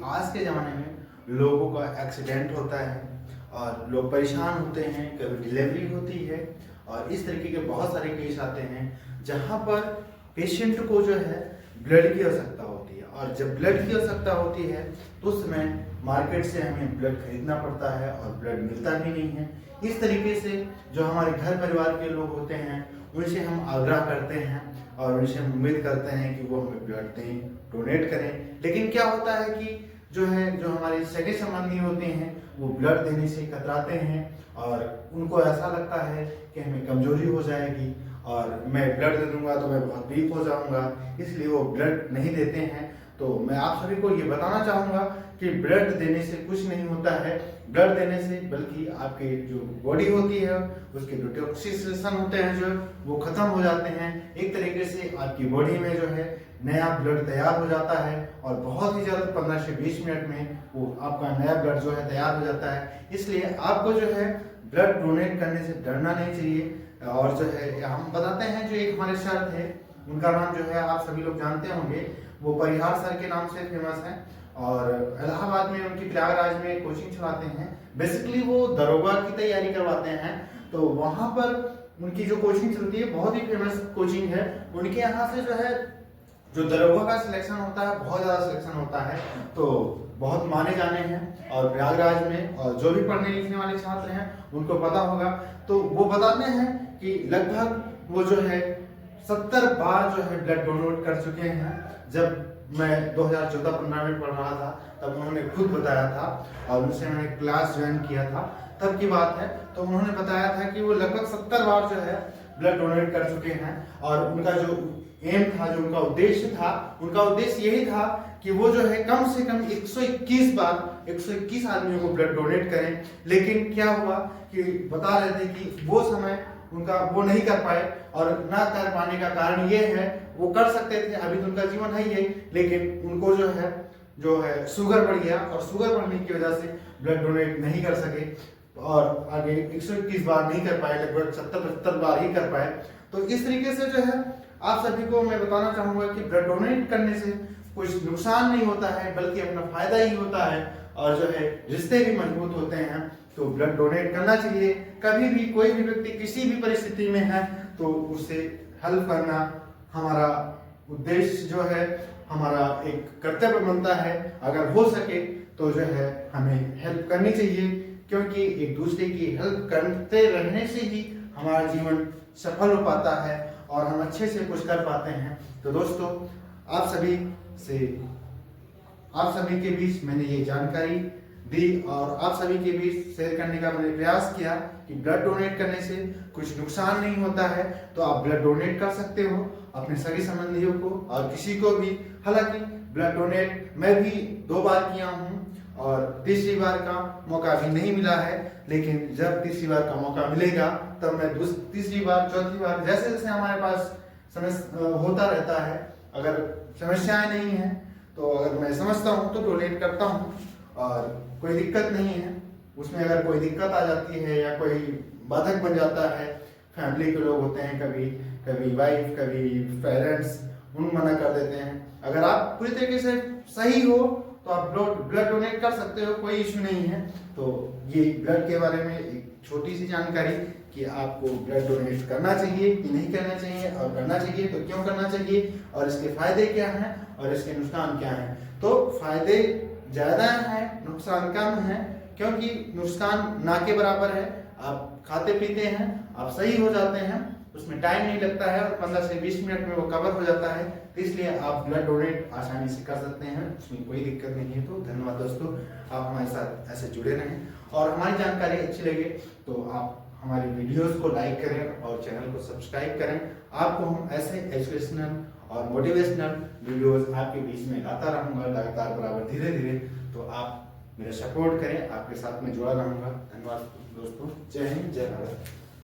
आज के ज़माने में लोगों का एक्सीडेंट होता है और लोग परेशान होते हैं, कभी डिलीवरी होती है और इस तरीके के बहुत सारे केस आते हैं जहाँ पर पेशेंट को जो है ब्लड की आवश्यकता होती है। और जब ब्लड की आवश्यकता होती है तो उस समय मार्केट से हमें ब्लड खरीदना पड़ता है और ब्लड मिलता भी नहीं है। इस तरीके से जो हमारे घर परिवार के लोग होते हैं उनसे हम आग्रह करते हैं और उनसे हम उम्मीद करते हैं कि वो हमें ब्लड दें, डोनेट करें। लेकिन क्या होता है कि जो हमारे सगे संबंधी होते हैं वो ब्लड देने से कतराते हैं और उनको ऐसा लगता है कि हमें कमजोरी हो जाएगी और मैं ब्लड दे दूंगा तो मैं बहुत वीक हो जाऊंगा, इसलिए वो ब्लड नहीं देते हैं। तो मैं आप सभी को ये बताना चाहूँगा कि ब्लड देने से कुछ नहीं होता है। ब्लड देने से बल्कि आपकी जो बॉडी होती है उसके डिटॉक्सिफिकेशन होते हैं जो वो खत्म हो जाते हैं। एक तरीके से आपकी बॉडी में जो है नया ब्लड तैयार हो जाता है और बहुत ही जल्द 15 से 20 मिनट में वो आपका नया ब्लड जो है तैयार हो जाता है। इसलिए आपको जो है ब्लड डोनेट करने से डरना नहीं चाहिए। और जो है हम बताते हैं जो एक हमारे सर थे, उनका नाम जो है आप सभी लोग जानते होंगे, वो परिहार सर के नाम से फेमस हैं और इलाहाबाद में उनकी प्रयागराज में कोचिंग चलाते हैं। बेसिकली वो दरोगा की तैयारी करवाते हैं, तो वहाँ पर उनकी जो कोचिंग चलती है बहुत ही फेमस कोचिंग है। उनके यहाँ से जो दरोगा का सिलेक्शन होता है बहुत ज़्यादा सिलेक्शन होता है, तो बहुत माने जाने हैं और प्रयागराज में और जो भी पढ़ने लिखने वाले छात्र हैं उनको पता होगा। तो वो बताते हैं कि लगभग वो जो है 70 बार जो है ब्लड डोनेट कर चुके हैं। जब मैं 2014-15 में पढ़ रहा था तब उन्होंने खुद बताया था और उनसे मैंने क्लास ज्वाइन किया था, तब की बात है। तो उन्होंने बताया था कि वो लगभग 70 बार जो है ब्लड डोनेट कर चुके हैं और उनका जो एम था, जो उनका उद्देश्य था, उनका उद्देश्य यही था कि वो जो है कम से कम 121 बार 121 आदमियों को ब्लड डोनेट करें। लेकिन क्या हुआ कि बता रहे थे कि वो समय उनका वो नहीं कर पाए और ना कर पाने का कारण ये है, वो कर सकते थे, अभी तो उनका जीवन है ही है, लेकिन उनको जो है शुगर बढ़ गया और शुगर बढ़ने की वजह से ब्लड डोनेट नहीं कर सके और आगे 121 बार नहीं कर पाए, लगभग 70-75 बार ही कर पाए। तो इस तरीके से जो है आप सभी को मैं बताना चाहूंगा कि ब्लड डोनेट करने से कुछ नुकसान नहीं होता है बल्कि अपना फायदा ही होता है और जो है रिश्ते भी मजबूत होते हैं। तो ब्लड डोनेट करना चाहिए। कभी भी कोई भी व्यक्ति किसी भी परिस्थिति में है तो उसे हेल्प करना हमारा उद्देश्य जो है, हमारा एक कर्तव्य बनता है। अगर हो सके तो जो है हमें हेल्प करनी चाहिए, क्योंकि एक दूसरे की हेल्प करते रहने से ही हमारा जीवन सफल हो पाता है और हम अच्छे से कुछ कर पाते हैं। तो दोस्तों आप सभी के बीच मैंने ये जानकारी दी और आप सभी के बीच शेयर करने का मैंने प्रयास किया कि ब्लड डोनेट करने से कुछ नुकसान नहीं होता है। तो आप ब्लड डोनेट कर सकते हो अपने सगे संबंधियों को और किसी को भी। हालांकि ब्लड डोनेट मैं भी 2 बार किया हूँ और तीसरी बार का मौका भी नहीं मिला है, लेकिन जब तीसरी बार का मौका मिलेगा तब मैं तीसरी बार, चौथी बार, जैसे जैसे हमारे पास समय होता रहता है, अगर समस्याएं नहीं हैं तो अगर मैं समझता हूँ तो डोनेट करता हूँ और कोई दिक्कत नहीं है उसमें। अगर कोई दिक्कत आ जाती है या कोई बाधक बन जाता है, फैमिली के लोग होते हैं, कभी वाइफ, कभी पेरेंट्स, उन मना कर देते हैं। अगर आप पूरी तरीके से सही हो तो आप ब्लड डोनेट कर सकते हो, कोई इश्यू नहीं है। तो ये ब्लड के बारे में एक छोटी सी जानकारी कि आपको ब्लड डोनेट करना चाहिए कि नहीं करना चाहिए, और करना चाहिए तो क्यों करना चाहिए और इसके फायदे क्या हैं और इसके नुकसान क्या हैं। तो फायदे ज़्यादा हैं, नुकसान कम है, क्योंकि नुकसान ना के बराबर है। आप खाते पीते हैं, आप सही हो जाते हैं, उसमें टाइम नहीं लगता है और 15 से 20 मिनट में वो कवर हो जाता है। तो इसलिए आप ब्लड डोनेट आसानी से कर सकते हैं, उसमें कोई दिक्कत नहीं है। तो धन्यवाद दोस्तों, आप हमारे साथ ऐसे जुड़े रहें और हमारी जानकारी अच्छी लगे तो आप हमारी वीडियोस को लाइक करें और चैनल को सब्सक्राइब करें। आपको हम ऐसे एजुकेशनल और मोटिवेशनल वीडियोस आपके बीच में लाता रहूँगा लगातार बराबर धीरे धीरे। तो आप मेरा सपोर्ट करें, आपके साथ में जुड़ा रहूँगा। धन्यवाद दोस्तों, जय हिंद, जय भारत।